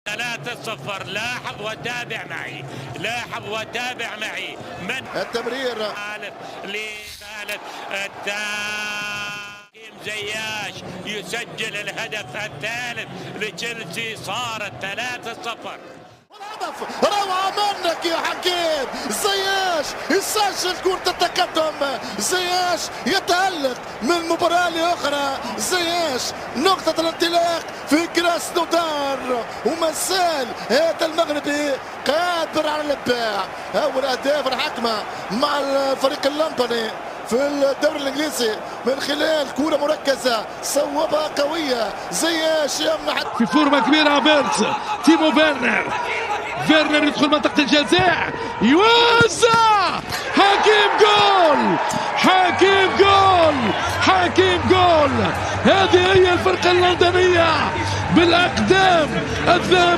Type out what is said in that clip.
3-0. لاحظ وتابع معي، لاحظ وتابع معي. من التمرير لثالث زياش يسجل الهدف الثالث لتشيلسي، صارت 3-0. الهدف روعة منك يا حكيم. زياش يسجل كرة التقدم، زياش يتألق من مباراة لأخرى. زياش نقطة الانطلاق في كراسنودار، وما زال هذا المغربي قادر على الإبداع. أول أهداف الحكمة مع الفريق اللندني في الدوري الانجليزي من خلال كرة مركزة صوبها قوية. زياش يمنح في فورمة كبيرة فيرتس، تيمو فيرنر يدخل منطقة الجزاء، يوزع، حكيم جول، حكيم جول، حكيم جول. هذه هي الفرقة اللندنية بالأقدام الذهب.